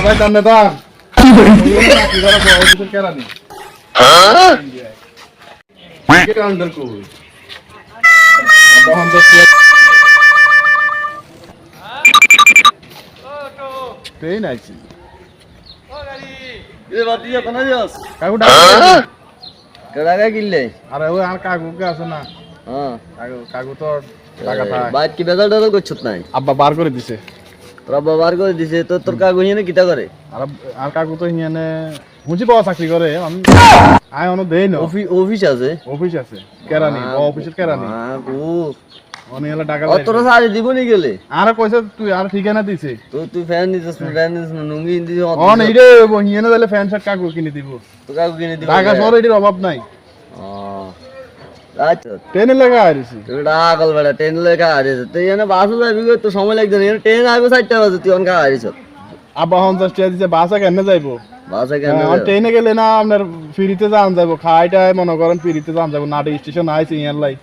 ভাই জানে দা কি করে কিছু কেরানি হ্যাঁ কি আন্ডার কো বহন দস্তি তেই নাইছি ও গাড়ি এ বাদিয়া কোনা যাস কাকু ডাকা কিনলে আরে ওই আর কাকু কে আছে না হ্যাঁ কাকু তো টাকা পায় বাইক কি বেজাল ডাল করছত নাই আব্বা বার করে দিছে তোর আব্বা বার করে দিছে তো তোর কাকু হিনে কিটা করে আর কাকু তো হিনে মুজি পাওয়া চাকরি করে আমি আই অন দেই না অফিস আছে কেরানি অফিসের কেরানি গো অনে এলা টাকা লাই তোর সারি দিবনি গেলে আর কইছে তুই আর ঠিকানা দিছে তো তুই ফ্যান দিছস না নুঙ্গি দিছ অন এইরে হিনে দিলে ফ্যান শার্ট কাকু কিনে দিব তো কাকু কিনে দিব টাকা সর এর অভাব নাই আচ্ছা ট্রেনে লাগা আইছি তোরা আগল বেলা ট্রেন লাগা আইছে তুই এনে বাসে যাবি তো সময় লাগবে না ট্রেন আইবো 4টা বাজে তুই অন কা আইছ আব্বা 50 টাকা দিছে বাসে কেন যাইবো বাসে কেন ট্রেনে গেলে না আপনার ফ্রিতে যান যাবো খাইটা মনে করেন ফ্রিতে যান যাবো নাটে স্টেশন আইছে ইয়ার লাই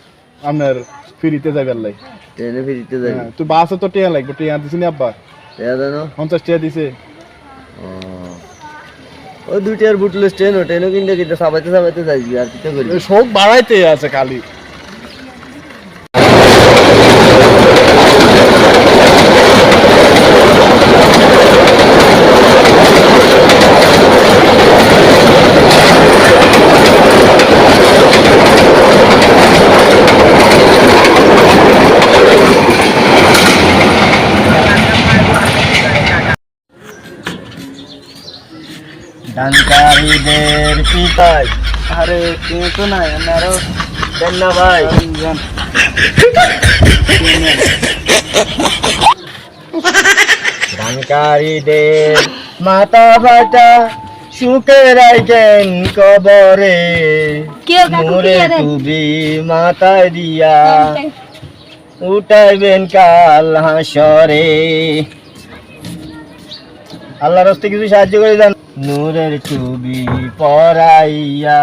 আপনার ফ্রিতে যাবেন লাই ট্রেনে ফ্রিতে যাবি তুই বাসে তো ট্রেন লাগবে ট্রেন দিছিস না আব্বা টাকা জানো 50 টাকা দিছে ও দুইটার বুটলেস ট্রেনও কিনতে কিনতে সাবাইতে যাইবি আর কি করি শোক বাড়াইতে আছে খালি ডানকারীদের পিতাই আরে কেউ তো নাই আমারও দেন না ভাই ডানকারীদের মাথা ফাটা সুখে রাখেন কবরে মোরে টুবি মাথায় দিয়া উঠাইবেন কাল হাসরে আল্লাহর রাস্তে কিছু সাহায্য করে দেন নূরের ছবি পরাইয়া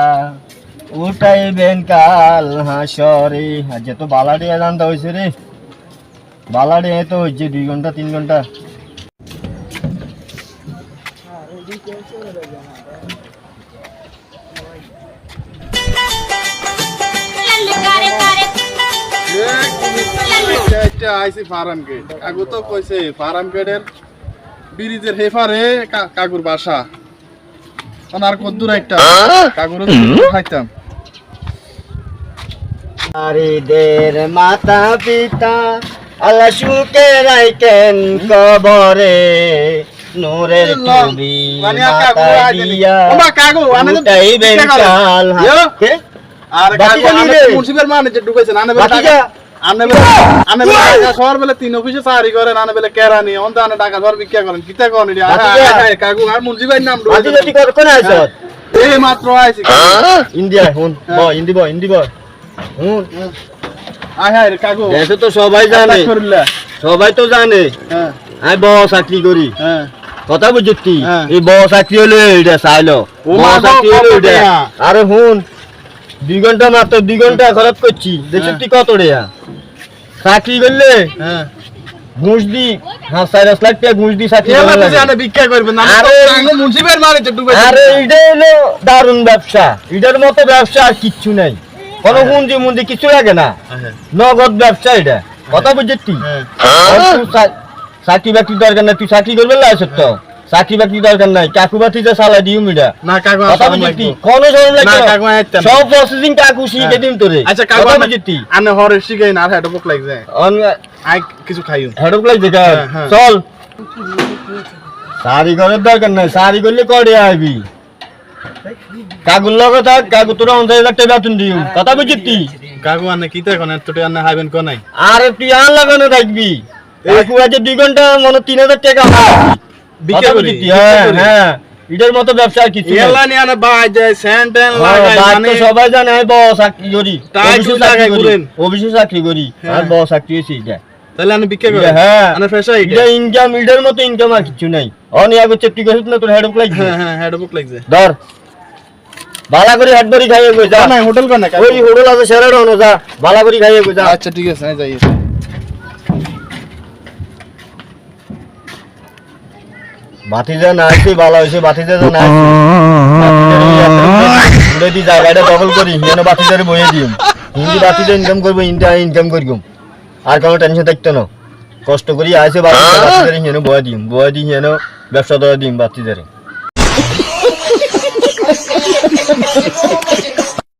উঠাইবেন কাল হাসরে আজ তো বালাডিয়া জানতে হয়েছে রে বালাডিয়া তো হয়েছে 2 ঘন্টা 3 ঘন্টা আইসি ফার্ম গেট কাকু তো কইছে ফার্ম গেটের ব্রিজের হেফারে কাকুর বাসা আর কদ্দুর একটা কাকুর খাইতাম নারীদের মাতা পিতা আল্লাহ সুখে রাখেন কবরে নূরের ছবি মাথায় দিয়া উঠাইবেন কাল হাসরে আর কাকু মুন্সিপাল মানে যে ঢুকাইছে না টাকা শহর বেলা 3 অফিসে চাকরি করেন আনে বেলা কেরানি অন্ত আনে টাকা শহর বিক্রিয়া করেন কিতা করেন কাকু আর মুন্সি ভাই নাম কোন আইছ এই মাত্র আইছি ইন্ডিয়া হুন ইন্দি বয় হুন আয় হায় রে কাকু এসে তো সবাই জানে সবাই তো জানে হ্যাঁ আমি বড় চাকরি করি হ্যাঁ কথা বুঝতি এই বড় চাকরি হলো এটা চাইলো বড় চাকরি হলো এটা আরে হুন 2 ঘন্টা মাত্র 2 ঘন্টা খরচ করছি দেখছিস তুই কত রেয়া চাকরি করলে হ্যাঁ ঘুষ দি 4.5 লাখ টাকা ঘুষ দি চাকরি করলে ভিক্ষা করবে না আরে মুন্সিপাল মারিতে ডুবে আরে এটা হলো দারুণ ব্যবসা এটার মতো ব্যবসা আর কিচ্ছু নাই কোনো মুন্দি কিছু লাগে না নগদ ব্যবসা এটা কথা বুঝছিস চাকরি বাকরি দরকার না তুই চাকরি করবে না আসত তো চাকরি বাকরি দরকার নাই কাকু বাতিতে চালাই দিও মিডা না কাকু কথা বুঝতি কোন সময় লাগে না কাকু আইতাম সব প্রসেসিং কাকু শিখে দিন তোরে আচ্ছা কাকু বুঝতি আনে হরে শিখাই না হেড বুক লাগ যায় আই কিছু খাইও হেড বুক লাগ দেখা চল সারি করার দরকার নাই সারি করলে করে আইবি কাকুর লগে থাক কাকু তোরা 50,000 টাকা বেতন দিও কথা বুঝতি কাকু আনে কিতে কোন এতটি আনে হাইবেন কোন নাই আরে তুই আন লাগানো থাকবি কাকু আজ 2 ঘন্টা মনে 3,000 টাকা বিক্রি করি হ্যাঁ ইডের মতো ব্যবসা আর কিছু এলা নি আনা বাই যায় স্যান্ডেল লাগাই মানে সবাই জানে আমি বড় চাকরি করি অফিসে চাকরি করি আর বড় চাকরি হইছে এটা তাহলে আমি বিক্রি করি হ্যাঁ আনা ফ্রেশ হই এটা ইনকাম ইডের মতো ইনকাম আর কিছু নাই অনি আগে চেক করছিস না তোর হেড বুক লাগবে হ্যাঁ হেড বুক লাগবে ধর বালা করে হেড বড়ি খাইয়ে কই যা না হোটেল কোন না ওই হোটেল আছে শেরাডন যা বালা করে খাইয়ে কই যা আচ্ছা ঠিক আছে আমি যাই বাতিজা না আসে ভালো হয়েছে বাতিজা না আসে যদি জায়গাটা দখল করি যেন বাতিজারে বয়ে দিম হিন্দি বাতিজা ইনকাম করবো ইন্ডিয়া ইনকাম করবো আর কোনো টেনশন থাকতো না কষ্ট করি আসে বাতিজারে যেন বয়ে দিম যেন ব্যবসা দেওয়া দিম বাতিজারে